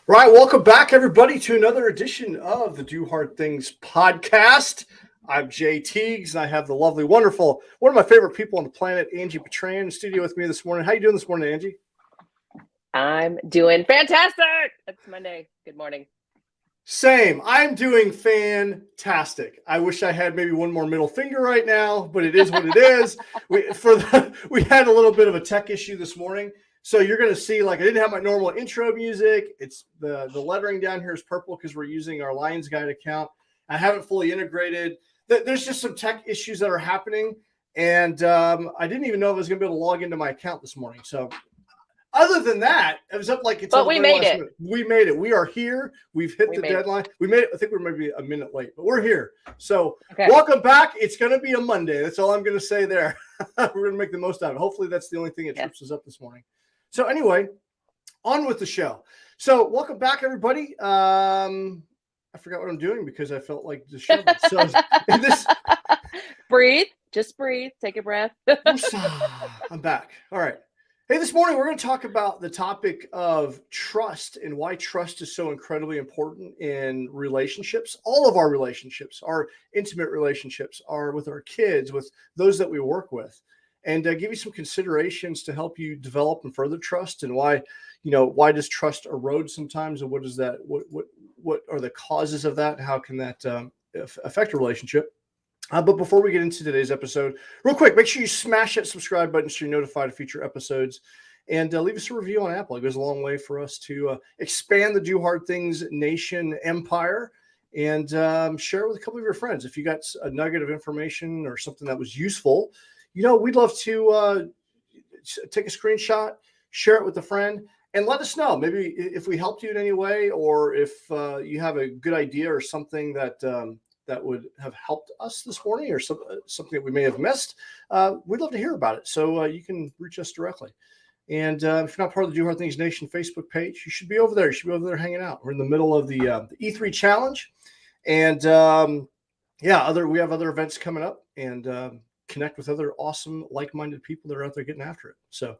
Right, welcome back, everybody, to another edition of the Do Hard Things podcast. I'm Jay Teagues, and I have the lovely, wonderful, one of my favorite people on the planet, Angi Petran, in the studio with me this morning. How you doing this morning, Angi? I'm doing fantastic. It's Monday. Good morning. Same. I'm doing fantastic. I wish I had maybe one more middle finger right now, but it is what it is. We had a little bit of a tech issue this morning. So you're going to see, like, I didn't have my normal intro music. It's the lettering down here is purple because we're using our Lions Guide account. I haven't fully integrated. There's just some tech issues that are happening. And I didn't even know if I was going to be able to log into my account this morning. So other than that, it was up like it's. But we made it. Minute. We made it. We are here. We've hit the deadline. We made it. I think we're maybe a minute late, but we're here. So Welcome back. It's going to be a Monday. That's all I'm going to say there. We're going to make the most out of it. Hopefully that's the only thing that trips us up this morning. So anyway, on with the show. So welcome back, everybody. I forgot what I'm doing because I felt like disheveled. So breathe. Just breathe. Take a breath. I'm back. All right. Hey, this morning we're going to talk about the topic of trust and why trust is so incredibly important in relationships. All of our relationships, our intimate relationships, are with our kids, with those that we work with, and give you some considerations to help you develop and further trust, and why does trust erode sometimes, and what is that? What are the causes of that? And how can that affect a relationship? But before we get into today's episode, real quick, make sure you smash that subscribe button so you're notified of future episodes, and leave us a review on Apple. It goes a long way for us to expand the Do Hard Things Nation empire, and share it with a couple of your friends. If you got a nugget of information or something that was useful, we'd love to take a screenshot, share it with a friend, and let us know. Maybe if we helped you in any way, or if you have a good idea or something that would have helped us this morning, or something that we may have missed. We'd love to hear about it. So you can reach us directly. And if you're not part of the Do Hard Things Nation Facebook page, you should be over there. You should be over there hanging out. We're in the middle of the E3 challenge. And we have other events coming up, and connect with other awesome, like-minded people that are out there getting after it. So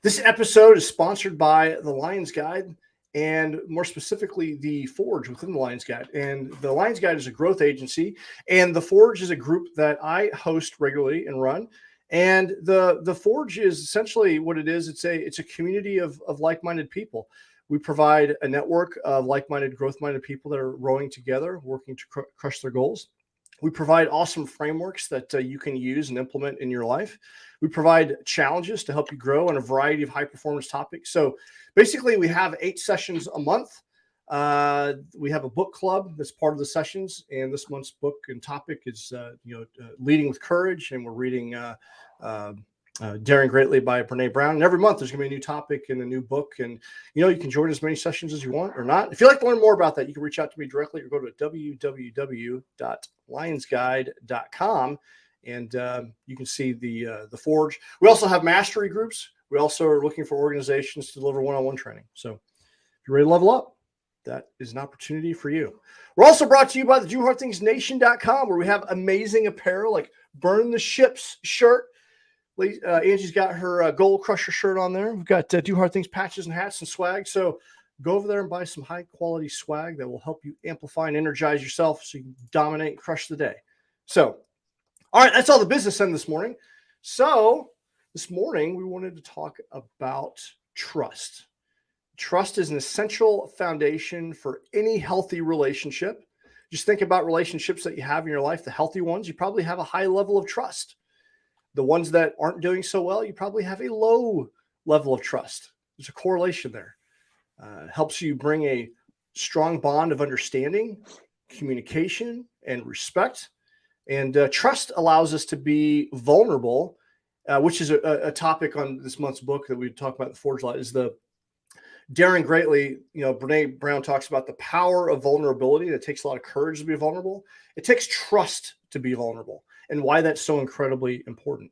this episode is sponsored by the Lions Guide, and more specifically, the Forge within the Lions Guide. And the Lions Guide is a growth agency, and the Forge is a group that I host regularly and run. And the Forge is essentially what it is. It's a community of like-minded people. We provide a network of like-minded, growth-minded people that are rowing together, working to crush their goals. We provide awesome frameworks that you can use and implement in your life. We provide challenges to help you grow on a variety of high-performance topics. So basically, we have 8 sessions a month. We have a book club that's part of the sessions, and this month's book and topic is Leading with Courage, and we're reading Daring Greatly by Brene Brown. And every month there's going to be a new topic and a new book, and you can join as many sessions as you want or not. If you'd like to learn more about that, you can reach out to me directly or go to www.lionsguide.com, and you can see the Forge. We also have mastery groups. We also are looking for organizations to deliver one-on-one training. So if you're ready to level up, that is an opportunity for you. We're also brought to you by the DoHardThingsNation.com, where we have amazing apparel like Burn the Ships shirt. Angie's got her Gold Crusher shirt on there. We've got Do Hard Things patches and hats and swag. So go over there and buy some high-quality swag that will help you amplify and energize yourself so you can dominate and crush the day. So, all right, that's all the business end this morning. So this morning, we wanted to talk about trust. Trust is an essential foundation for any healthy relationship. Just think about relationships that you have in your life. The healthy ones, you probably have a high level of trust. The ones that aren't doing so well, you probably have a low level of trust. There's a correlation there. Helps you bring a strong bond of understanding, communication, and respect. And trust allows us to be vulnerable, which is a topic on this month's book that we talk about in the Forge Light, is the Daring Greatly. Brene Brown talks about the power of vulnerability. It takes a lot of courage to be vulnerable. It takes trust to be vulnerable, and why that's so incredibly important.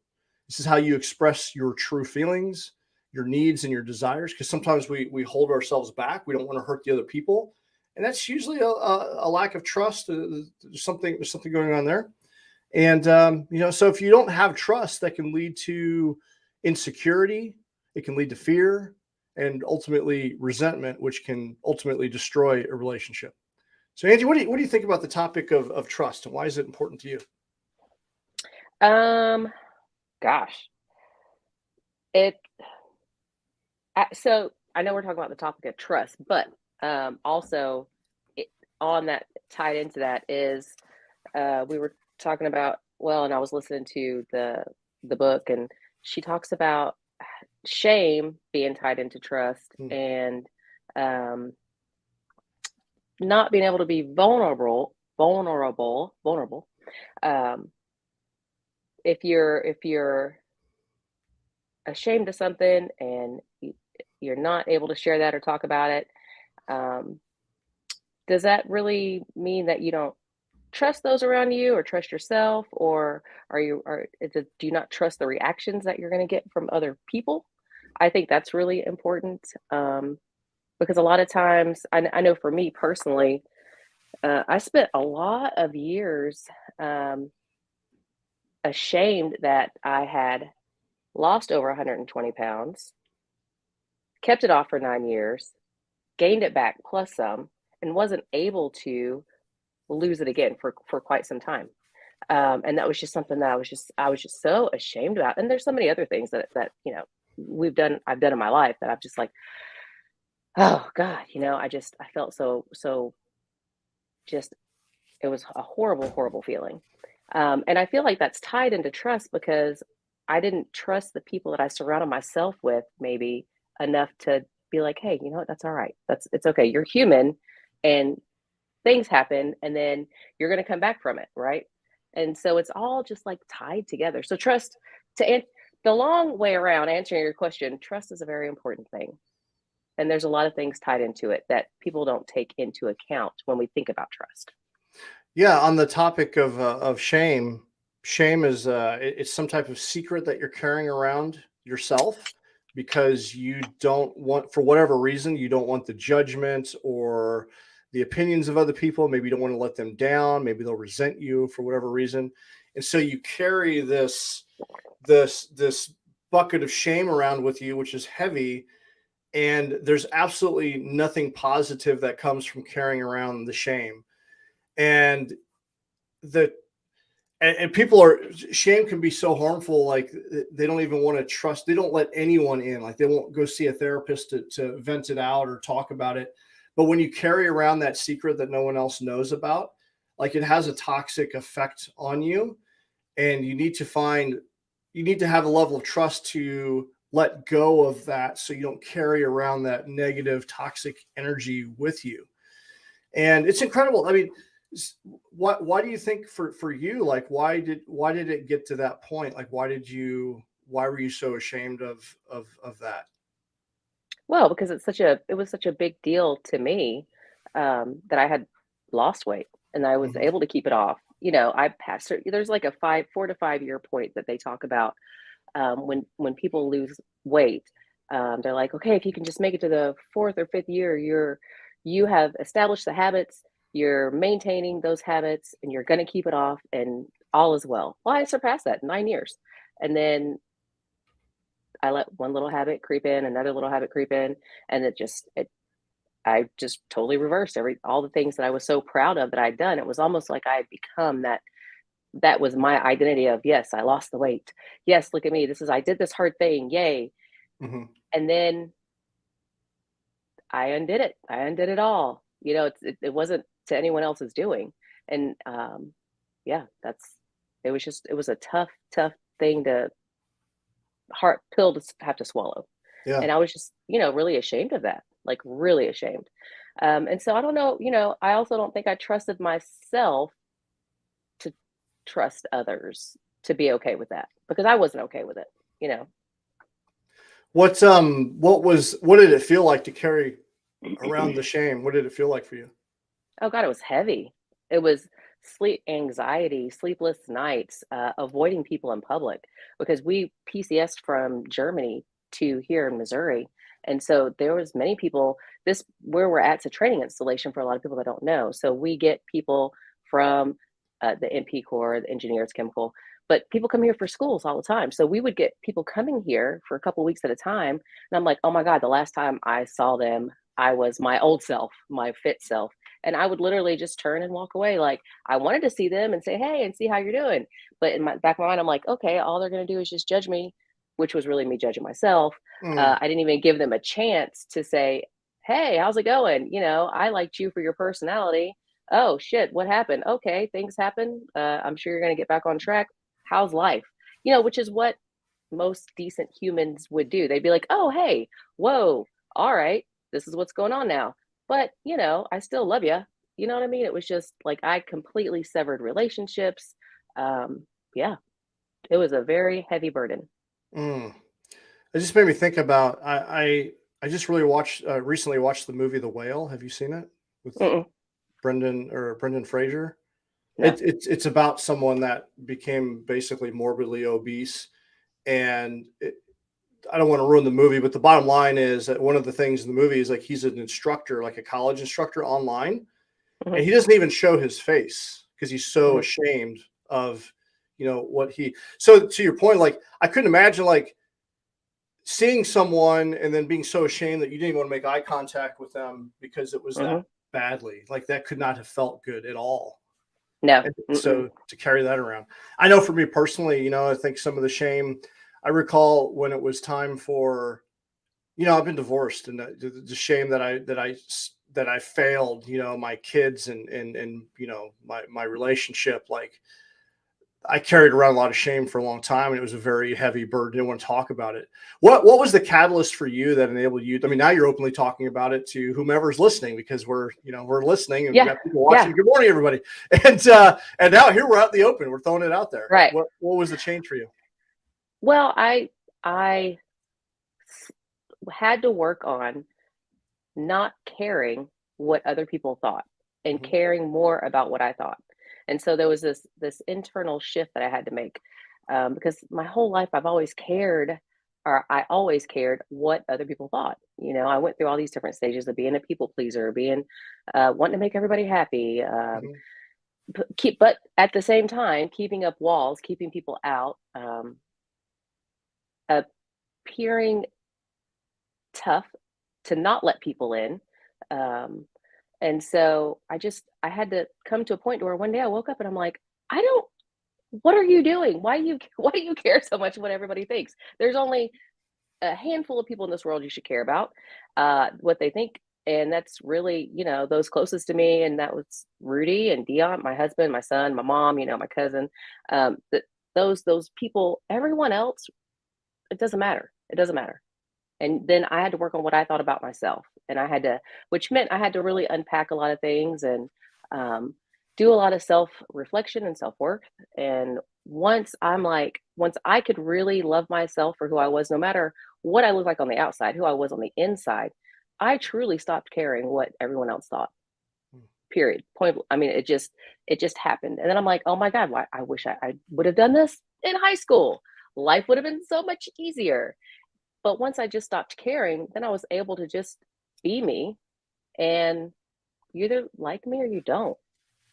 This is how you express your true feelings, your needs, and your desires, because sometimes we hold ourselves back. We don't want to hurt the other people, and that's usually a lack of trust. There's something going on there. And so if you don't have trust, that can lead to insecurity. It can lead to fear. and ultimately resentment, which can ultimately destroy a relationship. So, Angie, what do you think about the topic of trust, and why is it important to you? Um, Gosh, it. So I know we're talking about the topic of trust, but also it, on that tied into that is we were talking about and I was listening to the book, and she talks about shame being tied into trust Hmm. and um, not being able to be vulnerable. Um, if you're ashamed of something and you're not able to share that or talk about it, um, does that really mean that you don't trust those around you or trust yourself, or do you not trust the reactions that you're going to get from other people? I think that's really important, because a lot of times I know for me personally, I spent a lot of years um, ashamed that I had lost over 120 pounds, kept it off for 9 years, gained it back plus some, and wasn't able to lose it again for quite some time. And that was just something that I was just so ashamed about. And there's so many other things that I've done in my life that I've just like, oh God, I felt so just it was a horrible, horrible feeling. And I feel like that's tied into trust because I didn't trust the people that I surrounded myself with maybe enough to be like, hey, you know what, that's all right. It's okay. You're human and things happen, and then you're going to come back from it, right? And so it's all just like tied together. So trust to the long way around answering your question, trust is a very important thing. And there's a lot of things tied into it that people don't take into account when we think about trust. Yeah, on the topic of shame, shame is it's some type of secret that you're carrying around yourself because you don't want, for whatever reason, you don't want the judgment or the opinions of other people. Maybe you don't want to let them down. Maybe they'll resent you for whatever reason, and so you carry this bucket of shame around with you, which is heavy. And there's absolutely nothing positive that comes from carrying around the shame. And the and people are, shame can be so harmful, like they don't even want to trust, they don't let anyone in, like they won't go see a therapist to vent it out or talk about it. But when you carry around that secret that no one else knows about, like it has a toxic effect on you. And you need to have a level of trust to let go of that so you don't carry around that negative toxic energy with you. And it's incredible. I mean, why do you think for you, like why did it get to that point? Like why were you so ashamed of that? Well, because it was such a big deal to me, that I had lost weight and I was Hmm. able to keep it off. I passed. There's like a 4 to 5 year point that they talk about, when people lose weight. They're like, okay, if you can just make it to the fourth or fifth year, you have established the habits, you're maintaining those habits, and you're going to keep it off, and all is well. Well, I surpassed that in 9 years, and then I let one little habit creep in, another little habit creep in, and I just totally reversed all the things that I was so proud of that I'd done. It was almost like I had become that was my identity of, yes, I lost the weight. Yes, look at me. I did this hard thing. Yay. Hmm. And then I undid it. I undid it all. It wasn't to anyone else's doing. And yeah, it was a tough, tough thing to heart pill to have to swallow. Yeah. And I was just, really ashamed of that, like really ashamed. And so I don't know, I also don't think I trusted myself to trust others to be okay with that because I wasn't okay with it. What did it feel like to carry around the shame? What did it feel like for you? Oh God, it was heavy. It was sleep anxiety, sleepless nights, avoiding people in public because we PCS from Germany to here in Missouri. And so there was many people, this where we're at's a training installation for a lot of people that don't know. So we get people from the MP Corps, the engineers, chemical. but people come here for schools all the time. So we would get people coming here for a couple weeks at a time. And I'm like, oh my God, the last time I saw them, I was my old self, my fit self. And I would literally just turn and walk away. Like I wanted to see them and say, hey, and see how you're doing. But in my back of my mind, I'm like, okay, all they're going to do is just judge me, which was really me judging myself. Mm, I didn't even give them a chance to say, hey, how's it going? I liked you for your personality. Oh shit, what happened? Okay, things happen. I'm sure you're going to get back on track. How's life? Which is what most decent humans would do. They'd be like, oh, hey, whoa, all right, this is what's going on now. But, I still love you. You know what I mean? It was just like I completely severed relationships. Yeah, it was a very heavy burden. mm. It just made me think about I just really watched recently watched the movie The Whale. Have you seen it with Mm-mm, Brendan Fraser? no. It's about someone that became basically morbidly obese, and I don't want to ruin the movie, but the bottom line is that one of the things in the movie is like he's an instructor, like a college instructor online, Hmm. and he doesn't even show his face because he's so Hmm. ashamed of what he. So to your point, like I couldn't imagine like seeing someone and then being so ashamed that you didn't even want to make eye contact with them because it was that Hmm. badly. Like that could not have felt good at all. No. And Mm-mm. so to carry that around, I know for me personally, I think some of the shame, I recall when it was time for, I've been divorced, and the shame that I failed, my kids and my relationship, like I carried around a lot of shame for a long time, and it was a very heavy burden. I didn't want to talk about it. What was the catalyst for you that enabled you? I mean, now you're openly talking about it to whomever's listening, because we're listening and we've Yeah. got people watching. Yeah. Good morning, everybody. And now here we're out in the open. We're throwing it out there. Right. What was the change for you? Well, I s- had to work on not caring what other people thought and Hmm. caring more about what I thought. And so there was this internal shift that I had to make, because my whole life I've always cared, or I always cared what other people thought. I went through all these different stages of being a people pleaser, being wanting to make everybody happy, Hmm. but at the same time keeping up walls, keeping people out, appearing tough to not let people in. Um, and so I had to come to a point where one day I woke up and I'm like, I don't, what are you doing? Why do you care so much what everybody thinks? There's only a handful of people in this world you should care about, what they think. And that's really, those closest to me. And that was Rudy and Dion, my husband, my son, my mom, my cousin, those people, everyone else, it doesn't matter. It doesn't matter. And then I had to work on what I thought about myself, and which meant I had to really unpack a lot of things and um, do a lot of self reflection and self work. And once I could really love myself for who I was, no matter what I look like on the outside, who I was on the inside, I truly stopped caring what everyone else thought. Period. Point. I mean, it just happened, and then I'm like, oh my god, why? I wish I would have done this in high school. Life would have been so much easier. But once I just stopped caring, then I was able to just be me, and you either like me or you don't,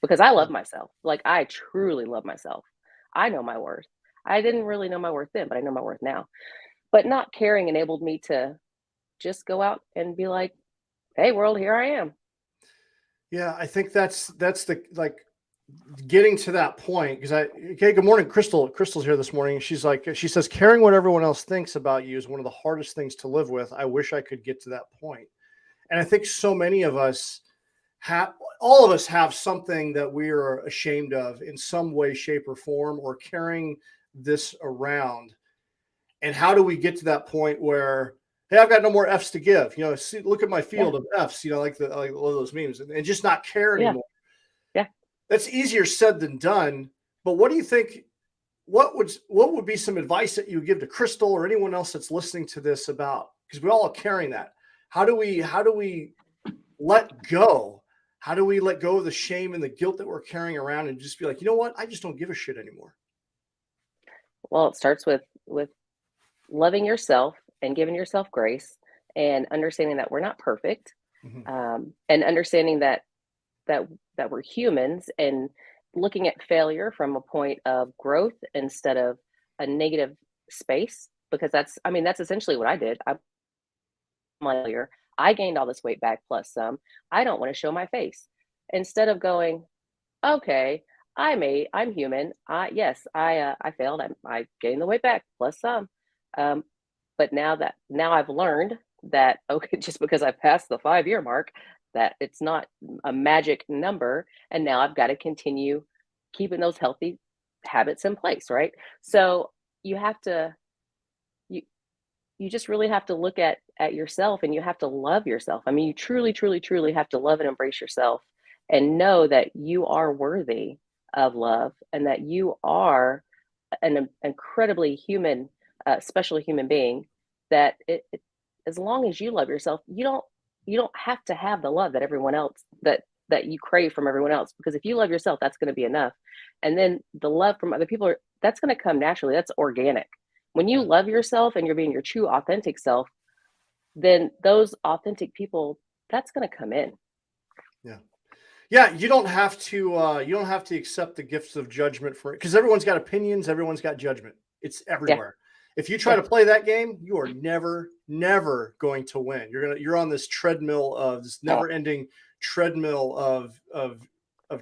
because I love myself. Like I truly love myself. I know my worth. I didn't really know my worth then, but I know my worth now. But not caring enabled me to just go out and be like, "Hey world, here I am." Yeah, I think that's the like getting to that point, because okay, good morning, Crystal's here this morning. She says caring what everyone else thinks about you is one of the hardest things to live with. I wish I could get to that point. And I think so many of us have, all of us have something that we are ashamed of in some way, shape, or form, or carrying this around. And how do we get to that point where, hey, I've got no more F's to give, see, look at my Yeah. field of F's, like all those memes, and just not care Yeah. anymore. Yeah. That's easier said than done. But what do you think? What would be some advice that you would give to Crystal or anyone else that's listening to this about? Because we all are carrying that. How do we let go? How do we let go of the shame and the guilt that we're carrying around and just be like, you know what? I just don't give a shit anymore. Well, it starts with loving yourself and giving yourself grace, and understanding that we're not perfect, Mhm. and understanding that that we're humans, looking at failure from a point of growth instead of a negative space, because that's essentially what I did. I gained all this weight back plus some. I don't want to show my face. Instead of going, okay, I'm human. I failed. I gained the weight back plus some. Um, but now I've learned that, okay, just because I passed the 5-year mark, that it's not a magic number, and now I've got to continue keeping those healthy habits in place, right? So you have to you you just really have to look at yourself, and you have to love yourself. I mean, you truly, truly, truly have to love and embrace yourself, and know that you are worthy of love, and that you are an incredibly human, special human being. That as long as you love yourself, you don't have to have the love that everyone else that you crave from everyone else. Because if you love yourself, that's going to be enough. And then the love from other people, that's going to come naturally. That's organic. When you love yourself and you're being your true authentic self, then those authentic people, that's going to come in. Yeah. Yeah, you don't have to accept the gifts of judgment for it, because everyone's got opinions, everyone's got judgment. It's Yeah. everywhere. If you try to play that game, you are never going to win. You're on this treadmill of this never-ending treadmill of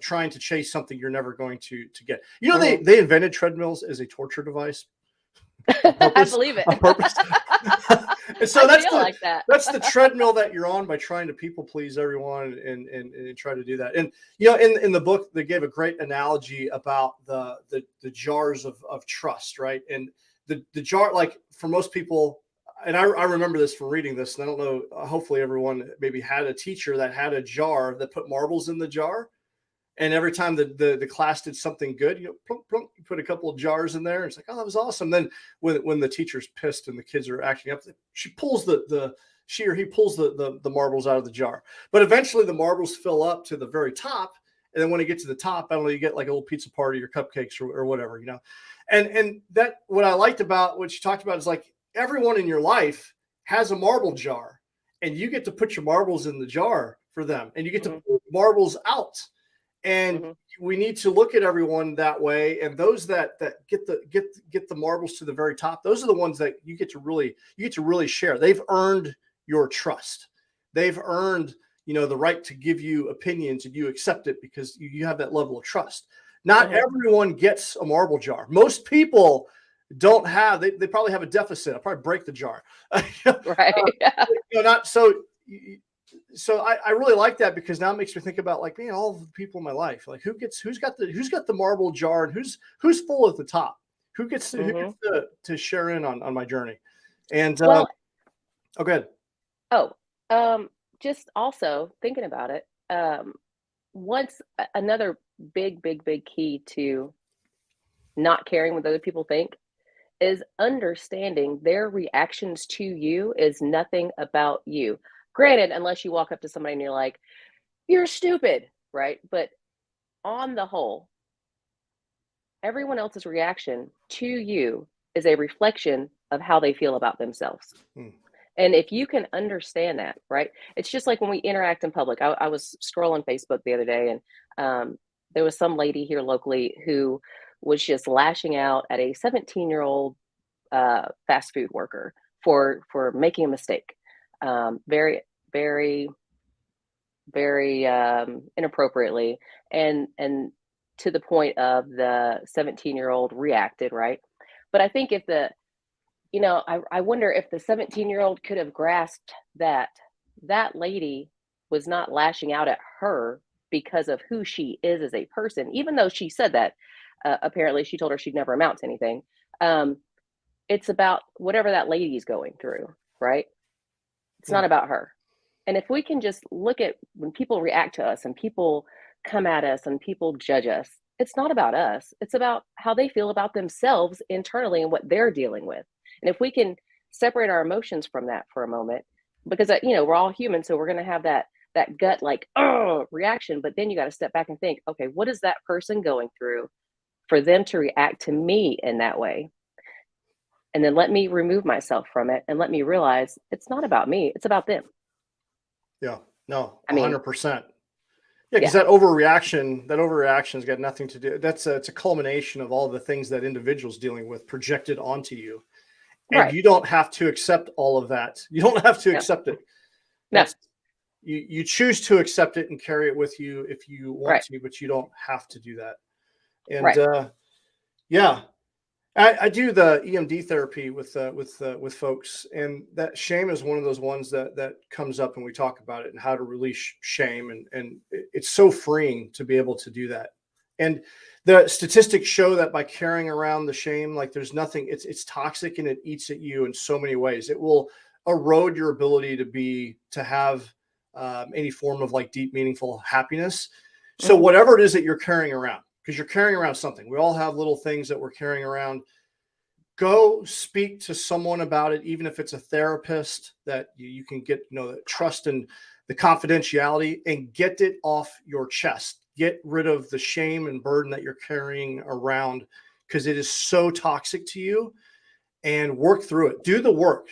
trying to chase something you're never going to get. You know, they invented treadmills as a torture device. I believe it. On purpose. And so I feel like that. That's the treadmill that you're on by trying to people please everyone and try to do that. And you know, in the book, they gave a great analogy about the jars of trust, right? And the jar, like for most people, and I remember this from reading this, and I don't know, hopefully everyone maybe had a teacher that had a jar that put marbles in the jar. And every time the class did something good, plunk, plunk, you put a couple of jars in there. And it's like, oh, that was awesome. Then when the teacher's pissed and the kids are acting up, she or he pulls the marbles out of the jar. But eventually the marbles fill up to the very top. And then when it gets to the top, I don't know, you get like a little pizza party or cupcakes or whatever, you know. And that, what I liked about what you talked about is like everyone in your life has a marble jar, and you get to put your marbles in the jar for them, and you get to pull marbles out. And we need to look at everyone that way. And those that get the marbles to the very top, those are the ones that you get to really share. They've earned your trust. They've earned, the right to give you opinions, and you accept it because you have that level of trust. Not everyone gets a marble jar. Most people don't have, they probably have a deficit. I'll probably break the jar. Right. So I really like that, because now it makes me think about, like, man, all the people in my life, like who's got the marble jar, and who's full at the top, who gets to share in on my journey. And go ahead. Just also thinking about it, once another big key to not caring what other people think is understanding their reactions to you is nothing about you. Granted, unless you walk up to somebody and you're like, you're stupid, right? But on the whole, everyone else's reaction to you is a reflection of how they feel about themselves. And if you can understand that, right? It's just like when we interact in public. I was scrolling Facebook the other day, and there was some lady here locally who was just lashing out at a 17-year-old fast food worker for making a mistake. Very, very, very inappropriately, and to the point of the 17-year-old reacted, right? But I think I wonder if the 17-year-old could have grasped that that lady was not lashing out at her because of who she is as a person, even though she said that apparently she told her she'd never amount to anything. It's about whatever that lady's going through, right? It's not about her. And if we can just look at when people react to us and people come at us and people judge us, it's not about us. It's about how they feel about themselves internally and what they're dealing with. And if we can separate our emotions from that for a moment, because we're all human, so we're going to have that gut like reaction. But then you got to step back and think, okay, what is that person going through for them to react to me in that way? And then let me remove myself from it and let me realize it's not about me. It's about them. Yeah, no, 100%. Yeah, because that overreaction's got nothing to do. It's a culmination of all the things that individual's dealing with projected onto you, and Right. you don't have to accept all of that. You don't have to No. accept it. No. That's you choose to accept it and carry it with you if you want Right. to, but you don't have to do that. And Right. yeah, I do the EMD therapy with folks, and that shame is one of those ones that comes up, and we talk about it and how to release shame, and it's so freeing to be able to do that. And the statistics show that by carrying around the shame, like there's nothing, it's toxic and it eats at you in so many ways. It will erode your ability to have any form of like deep, meaningful happiness. So Mhm. whatever it is that you're carrying around, because you're carrying around something. We all have little things that we're carrying around. Go speak to someone about it, even if it's a therapist that you can get, the trust and the confidentiality, and get it off your chest. Get rid of the shame and burden that you're carrying around, because it is so toxic to you, and work through it. Do the work.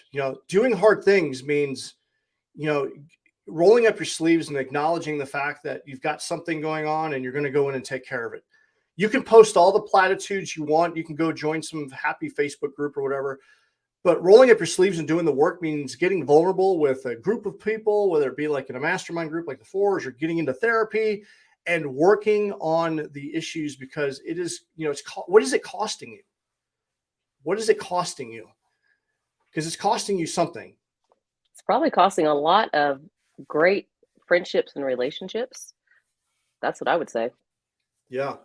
Doing hard things means, you know, rolling up your sleeves and acknowledging the fact that you've got something going on and you're going to go in and take care of it. You can post all the platitudes you want. You can go join some happy Facebook group or whatever. But rolling up your sleeves and doing the work means getting vulnerable with a group of people, whether it be like in a mastermind group like the Fours, or getting into therapy and working on the issues, because it is, what is it costing you? What is it costing you? Because it's costing you something. It's probably costing a lot of great friendships and relationships. That's what I would say. Yeah.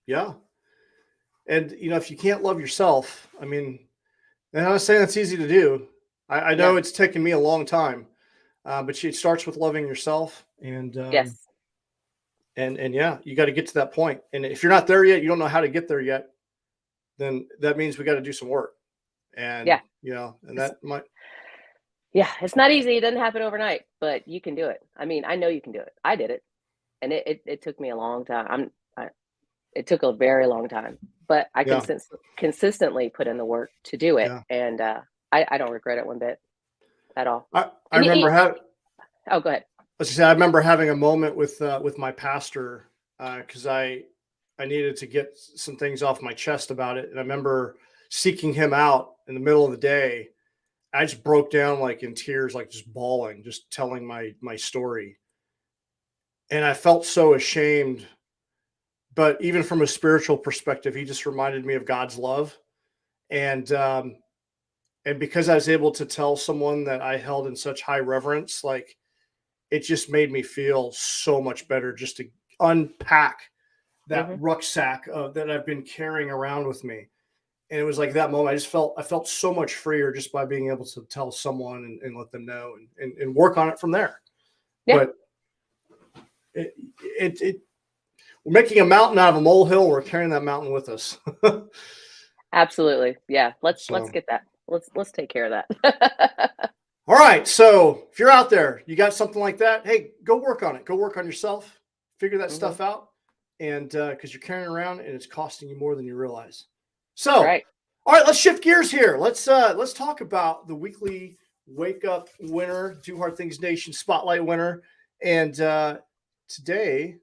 Yeah. And, if you can't love yourself, I mean, and I'm not saying that's easy to do. I know Yeah. it's taken me a long time, but it starts with loving yourself, Yes. and yeah, you got to get to that point. And if you're not there yet, you don't know how to get there yet, then that means we got to do some work. And Yeah. and It's, that might, yeah. It's not easy. It doesn't happen overnight, but you can do it. I mean, I know you can do it. I did it, and it took me a long time. It took a very long time, but I yeah, consistently put in the work to do it, yeah. and I don't regret it one bit at all. I And remember having, oh, go ahead. let's just say, I remember having a moment with my pastor, because I needed to get some things off my chest about it, and I remember seeking him out in the middle of the day. I just broke down like in tears, like just bawling, just telling my story. And I felt so ashamed. But even from a spiritual perspective, he just reminded me of God's love. And because I was able to tell someone that I held in such high reverence, like, it just made me feel so much better just to unpack that Hmm. rucksack that I've been carrying around with me. And it was like that moment. I felt so much freer just by being able to tell someone, and let them know, and work on it from there. Yeah, But it we're making a mountain out of a molehill. We're carrying that mountain with us. absolutely. Yeah, let's So, get that. Let's take care of that. all right. So if you're out there, you got something like that, hey, go work on it. Go work on yourself. Figure that Hmm. stuff out. And because you're carrying around and it's costing you more than you realize. That's So, right. all right, let's shift gears here. Let's talk about the weekly wake up winner, Do Hard Things Nation spotlight winner. And today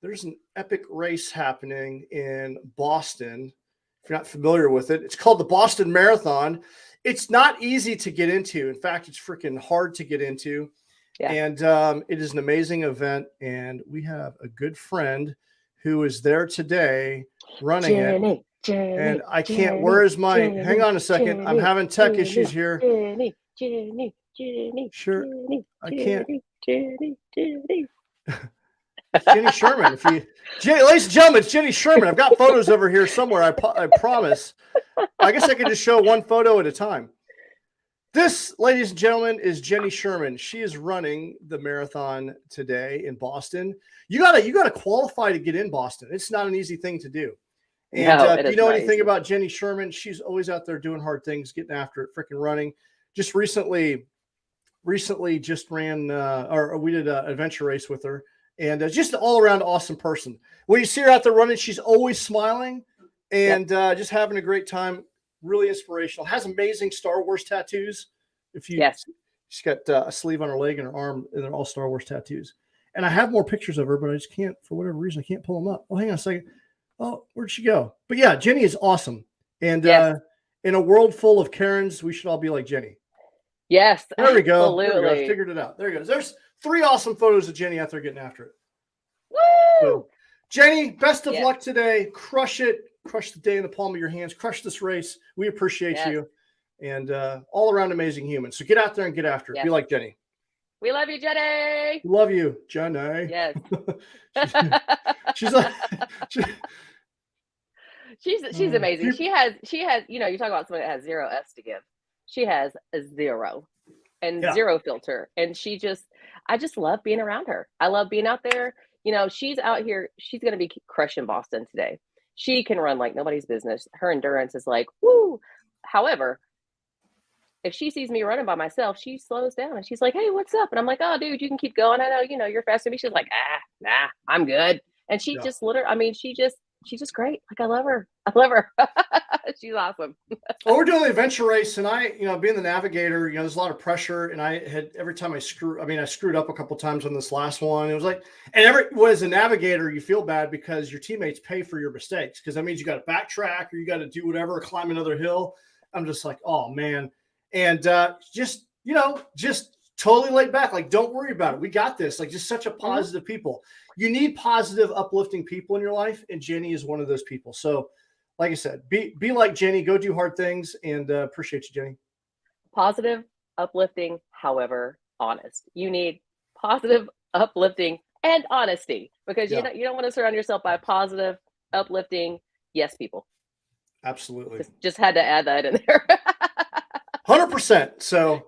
there's an epic race happening in Boston. If you're not familiar with it, it's called the Boston Marathon. It's not easy to get into. In fact, it's freaking hard to get into. Yeah. And it is an amazing event. And we have a good friend who is there today running it. Jenny, And Jenny, I can't, Jenny, where is my, hang Jenny, on a second. I'm Jenny, having tech issues Jenny, here. Jenny, Jenny, Jenny, Sure. Jenny, I can't. Jenny, Jenny, Jenny. It's Jenny Sherman. Ladies and gentlemen, it's Jenny Sherman. I've got photos over here somewhere. I promise. I guess I could just show one photo at a time. This, ladies and gentlemen, is Jenny Sherman. She is running the marathon today in Boston. You gotta qualify to get in Boston. It's not an easy thing to do. And No, it if you is know not anything easy. about Jenny Sherman, she's always out there doing hard things, getting after it, freaking running. Just recently just ran, or we did an adventure race with her, and just an all around awesome person. When you see her out there running, she's always smiling Yep. and just having a great time. Really inspirational. Has amazing Star Wars tattoos. Yes. She's got a sleeve on her leg and her arm, and they're all Star Wars tattoos. And I have more pictures of her, but I just can't, for whatever reason, I can't pull them up. Oh, hang on a second. Oh, where'd she go? But yeah, Jenny is awesome. And Yes. in a world full of Karens, we should all be like Jenny. Yes. There we go. Absolutely. There we go. I figured it out. There you go. There's 3 awesome photos of Jenny out there getting after it. Woo! So, Jenny, best of luck today. Crush it. Crush the day in the palm of your hands. Crush this race. We appreciate you. And all around amazing human. So get out there and get after it. Be like Jenny. We love you, Jenny. Love you, Jenny. Yes. she's like she's amazing. She has, you know, you talk about somebody that has 0 F's to give. She has a 0 and 0 filter. And I just love being around her. I love being out there. You know, she's out here. She's going to be crushing Boston today. She can run like nobody's business. Her endurance is like, woo. However, if she sees me running by myself, she slows down and she's like, hey, what's up? And I'm like, oh, dude, you can keep going. I know, you know, you're faster than me. She's like, nah, I'm good. And she just literally, I mean, she's just great. Like, I love her. She's awesome. Well, we're doing the adventure race, and you know, being the navigator, you know, there's a lot of pressure, and I had every time I screwed up a couple times on this last one. It was like, and as a navigator, you feel bad because your teammates pay for your mistakes, because that means you got to backtrack or you got to do whatever, climb another hill. I'm just like, oh man, and just totally laid back, like, don't worry about it. We got this. Like, just such a positive people. You need positive, uplifting people in your life, and Jenny is one of those people. So, like I said, be like Jenny. Go do hard things, and appreciate you, Jenny. Positive, uplifting, however, honest. You need positive, uplifting, and honesty, because you don't want to surround yourself by positive, uplifting, yes people. Absolutely. Just had to add that in there. 100%. So,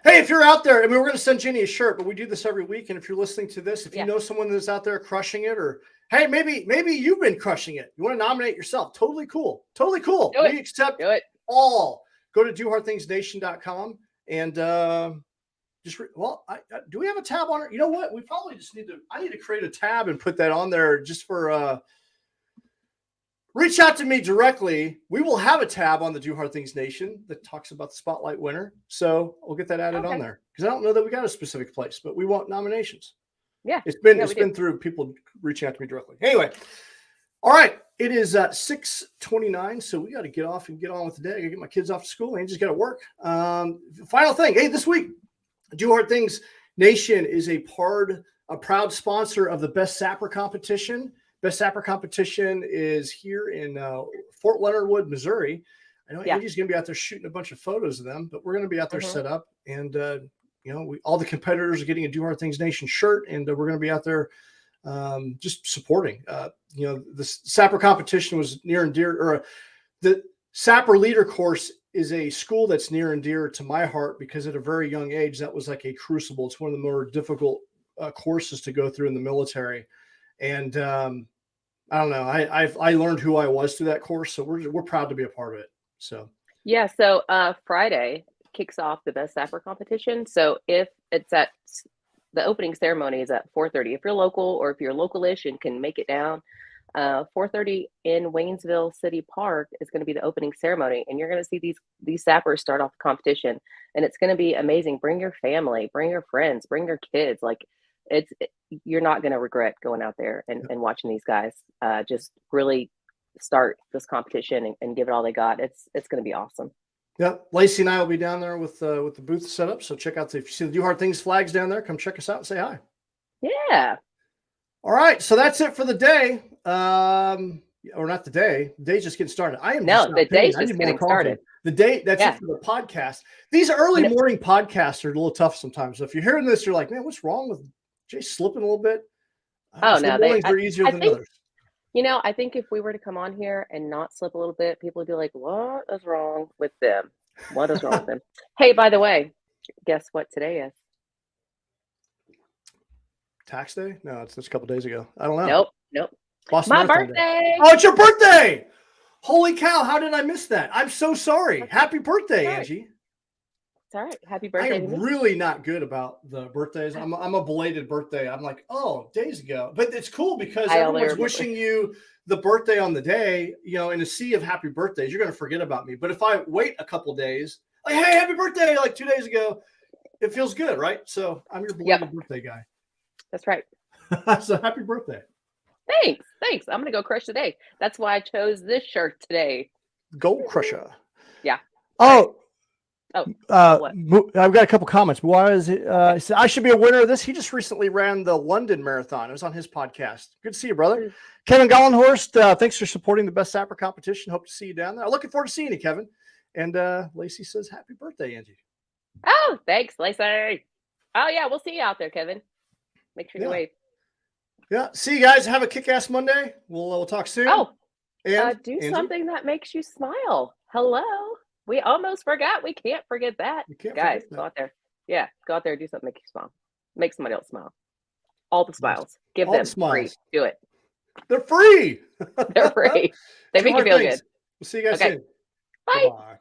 hey, if you're out there, I mean, we're going to send Jenny a shirt, but we do this every week. And if you're listening to this, if you know someone that's out there crushing it, or hey, maybe you've been crushing it, you want to nominate yourself, totally cool. Totally cool. We accept all. Go to dohardthingsnation.com and do we have a tab on it? You know what? We probably just I need to create a tab and put that on there just for reach out to me directly. We will have a tab on the Do Hard Things Nation that talks about the spotlight winner. So we'll get that added on there, because I don't know that we got a specific place, but we want nominations. Yeah. It's been through people reaching out to me directly. Anyway. All right. It is 6:29. So we got to get off and get on with the day. I got to get my kids off to school. I just got to work. Final thing. Hey, this week, Do Hard Things Nation is a proud sponsor of the Best Sapper competition. Best Sapper competition is here in Fort Leonard Wood, Missouri. I know Angi's going to be out there shooting a bunch of photos of them, but we're going to be out there set up. And, all the competitors are getting a Do Hard Things Nation shirt, and we're going to be out there just supporting. The Sapper competition was near and dear, or the Sapper Leader course is a school that's near and dear to my heart, because at a very young age, that was like a crucible. It's one of the more difficult courses to go through in the military. And I don't know. I learned who I was through that course, so we're proud to be a part of it. So So Friday kicks off the Best Sapper competition. So if it's at the opening ceremony is at 4:30. If you're local, or if you're localish and can make it down, 4:30 in Waynesville City Park is going to be the opening ceremony, and you're going to see these sappers start off the competition, and it's going to be amazing. Bring your family, bring your friends, bring your kids. Like, you're not going to regret going out there and watching these guys just really start this competition and give it all they got. It's going to be awesome. Yeah, Lacey and I will be down there with the booth set up. So check out if you see the Do Hard Things flags down there, come check us out and say hi. Yeah. All right, so that's it for the day. Or not the day. The day's just getting started. The day's just getting started. The day, that's it for the podcast. These early morning podcasts are a little tough sometimes. So if you're hearing this, you're like, man, what's wrong with Jay slipping a little bit? Mornings are easier than others. I think if we were to come on here and not slip a little bit, people would be like, what is wrong with them? What is wrong with them? Hey, by the way, guess what today is? Tax day? No, it's just a couple days ago. I don't know. Nope. My birthday. Oh, it's your birthday. Holy cow. How did I miss that? I'm so sorry. Happy birthday, Angie. It's all right. Happy birthday. I'm really not good about the birthdays. I'm a belated birthday. I'm like, days ago. But it's cool because everyone's wishing you the birthday on the day, in a sea of happy birthdays. You're going to forget about me. But if I wait a couple days, like, hey, happy birthday, like 2 days ago, it feels good, right? So I'm your belated birthday guy. That's right. So happy birthday. Thanks. I'm gonna go crush today. That's why I chose this shirt today. Gold Crusher. Yeah. Oh, what? I've got a couple comments. Why is it? He said, I should be a winner of this. He just recently ran the London Marathon. It was on his podcast. Good to see you, brother. Kevin Gollenhorst, thanks for supporting the Best Sapper competition. Hope to see you down there. I'm looking forward to seeing you, Kevin. And Lacey says, happy birthday, Angie. Oh, thanks, Lacey. Oh, yeah, we'll see you out there, Kevin. Make sure you wave. Yeah, see you guys. Have a kick-ass Monday. We'll talk soon. Oh, and do Angie? something that makes you smile. Hello. We almost forgot. We can't forget that. Guys, go out there. Yeah, go out there and do something make you smile. Make somebody else smile. All the smiles. Give All them the smiles. free. Do it. They're free. They're free. They make you feel good. We'll see you guys soon. Bye. Bye-bye.